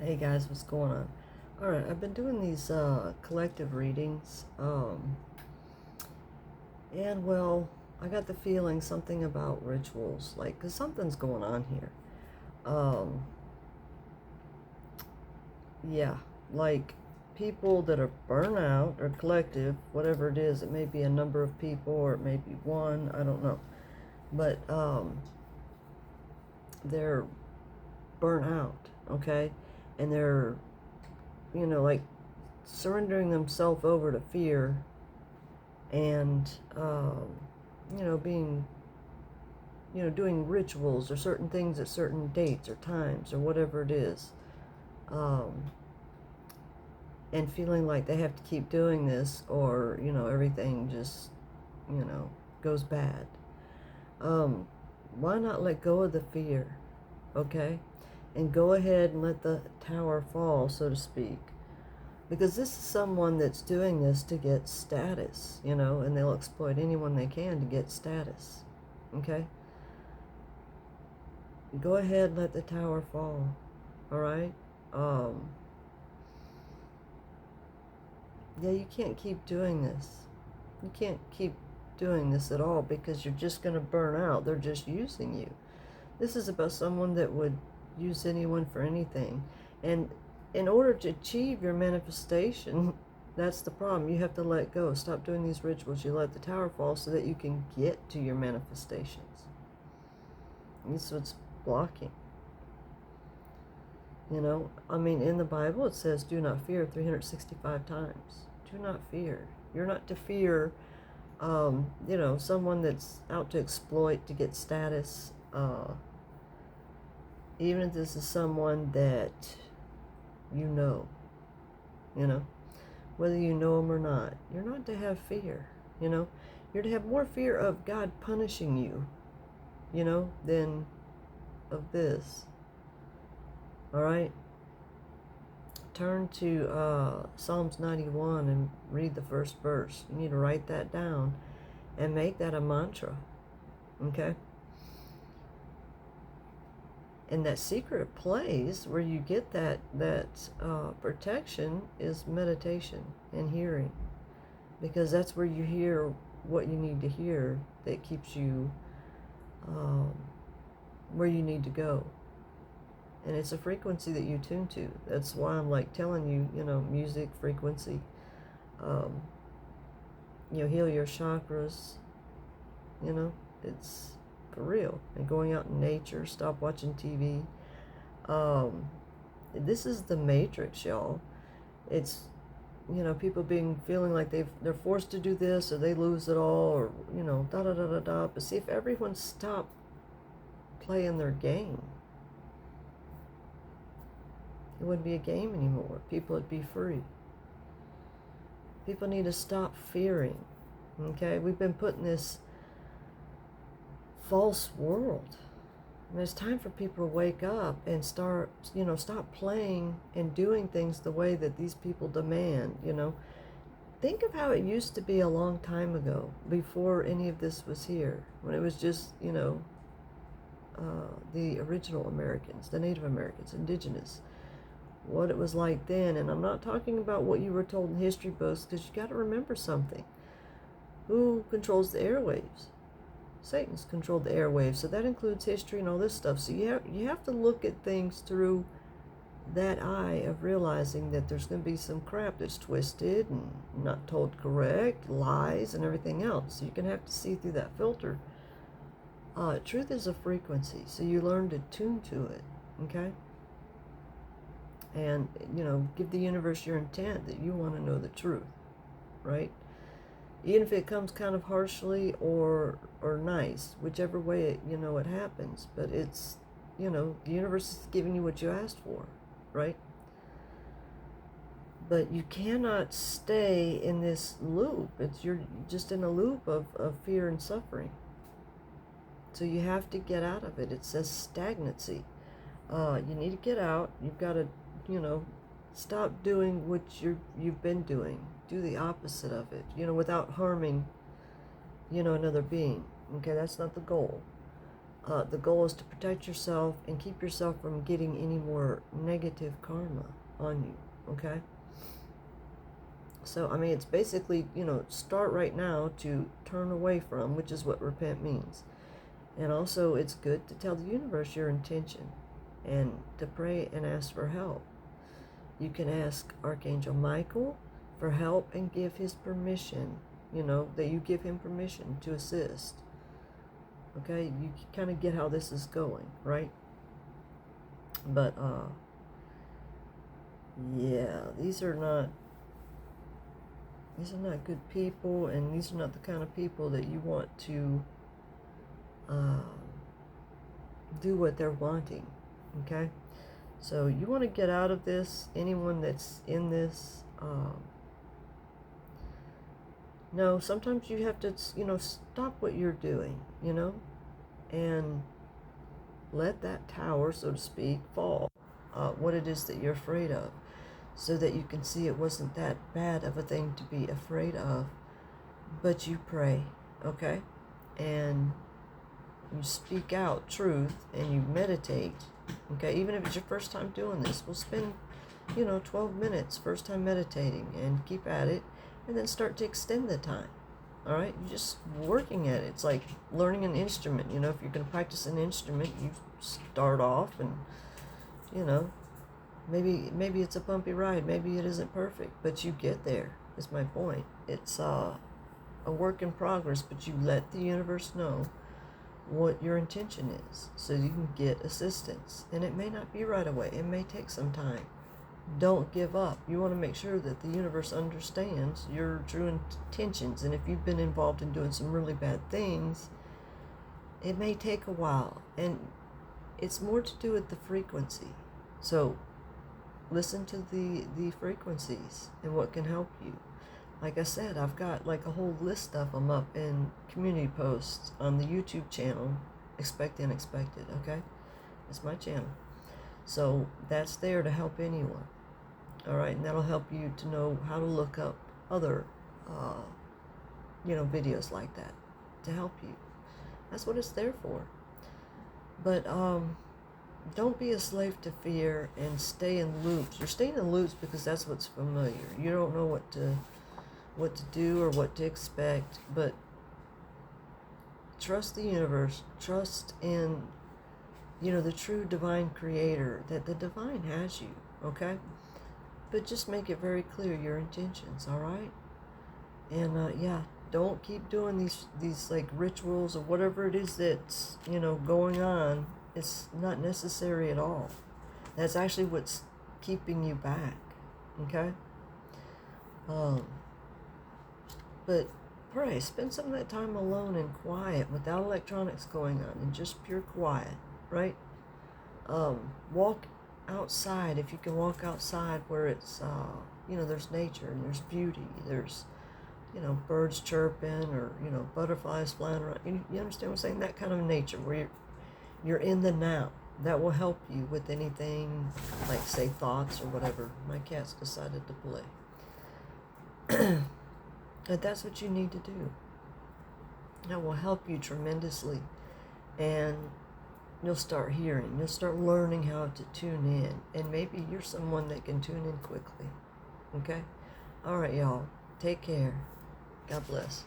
Hey guys, what's going on? Alright, I've been doing these collective readings, and well, I got the feeling something about rituals, like, because something's going on here. Um, yeah, like people that are burnout or collective, whatever it is, it may be a number of people or it may be one, I don't know. But they're burnt out, okay? And they're, like surrendering themselves over to fear and being doing rituals or certain things at certain dates or times or whatever it is, um, and feeling like they have to keep doing this or everything just you know goes bad. Why not let go of the fear, okay, and go ahead and let the tower fall, so to speak? Because this is someone that's doing this to get status, and they'll exploit anyone they can to get status. Okay? Go ahead and let the tower fall. All right? Um, yeah, you can't keep doing this. You can't keep doing this at all because you're just going to burn out. They're just using you. This is about someone that would use anyone for anything. And in order to achieve your manifestation, that's the problem. You have to let go. Stop doing these rituals. You let the tower fall so that you can get to your manifestations. That's what's blocking. In the Bible it says, do not fear 365 times. Do not fear. You're not to fear, someone that's out to exploit, to get status. Even if this is someone that you know, you know, whether you know them or not, you're not to have fear, You're to have more fear of God punishing you, than of this. All right? Turn to Psalms 91 and read the first verse. You need to write that down and make that a mantra, okay? And that secret place where you get that protection is meditation and hearing, because that's where you hear what you need to hear that keeps you where you need to go. And it's a frequency that you tune to. That's why I'm like telling you, music, frequency, um, heal your chakras, it's for real. And going out in nature, stop watching TV. This is the matrix, y'all. It's, people feeling like they're forced to do this or they lose it all or, da da da da da. But see, if everyone stopped playing their game, it wouldn't be a game anymore. People would be free. People need to stop fearing. Okay? We've been put in this false world. And it's time for people to wake up and start, stop playing and doing things the way that these people demand, Think of how it used to be a long time ago, before any of this was here, when it was just, the original Americans, the Native Americans, indigenous, what it was like then. And I'm not talking about what you were told in history books, because you got to remember something. Who controls the airwaves? Satan's controlled the airwaves, so that includes history and all this stuff. So you have to look at things through that eye of realizing that there's going to be some crap that's twisted and not told correct, lies and everything else. So you're going to have to see through that filter. Truth is a frequency, so you learn to tune to it, okay? And, give the universe your intent that you want to know the truth, right? Even if it comes kind of harshly or nice, whichever way it happens. But it's, the universe is giving you what you asked for, right? But you cannot stay in this loop. You're just in a loop of fear and suffering. So you have to get out of it. It says stagnancy. You need to get out. You've got to, stop doing what you've been doing. Do the opposite of it, without harming, another being. Okay, that's not the goal. The goal is to protect yourself and keep yourself from getting any more negative karma on you, okay? So, I mean, it's basically, start right now to turn away from, which is what repent means. And also, it's good to tell the universe your intention and to pray and ask for help. You can ask Archangel Michael for help and give his permission, that you give him permission to assist. Okay, you kind of get how this is going, right? But, yeah, these are not good people, and these are not the kind of people that you want to do what they're wanting, okay? So you want to get out of this. Anyone that's in this, no, sometimes you have to, stop what you're doing, and let that tower, so to speak, fall, what it is that you're afraid of, so that you can see it wasn't that bad of a thing to be afraid of. But you pray, okay? And you speak out truth and you meditate, okay? Even if it's your first time doing this, we'll spend, 12 minutes first time meditating and keep at it, and then start to extend the time, all right? You're just working at it. It's like learning an instrument, if you're going to practice an instrument, you start off and, maybe it's a bumpy ride, maybe it isn't perfect, but you get there, is my point. It's a work in progress, but you let the universe know what your intention is so you can get assistance. And it may not be right away, it may take some time. Don't give up. You want to make sure that the universe understands your true intentions, and if you've been involved in doing some really bad things, it may take a while, and it's more to do with the frequency. So listen to the frequencies and what can help you. Like I said, I've got like a whole list of them up in community posts on the YouTube channel, Expect the Unexpected, okay? It's my channel. So that's there to help anyone, all right? And that'll help you to know how to look up other, videos like that to help you. That's what it's there for. But don't be a slave to fear and stay in loops. You're staying in loops because that's what's familiar. You don't know what to do or what to expect, but trust the universe, trust in, the true divine creator, that the divine has you, okay? But just make it very clear your intentions, all right? And don't keep doing these like rituals or whatever it is that's, going on. It's not necessary at all. That's actually what's keeping you back, okay? But pray, spend some of that time alone and quiet without electronics going on and just pure quiet, right? Walk outside if you can walk outside where it's, there's nature and there's beauty. There's, birds chirping or, butterflies flying around. You understand what I'm saying? That kind of nature where you're in the now. That will help you with anything like, say, thoughts or whatever. My cat's decided to play. But that's what you need to do. That will help you tremendously. And you'll start hearing. You'll start learning how to tune in. And maybe you're someone that can tune in quickly. Okay? All right, y'all. Take care. God bless.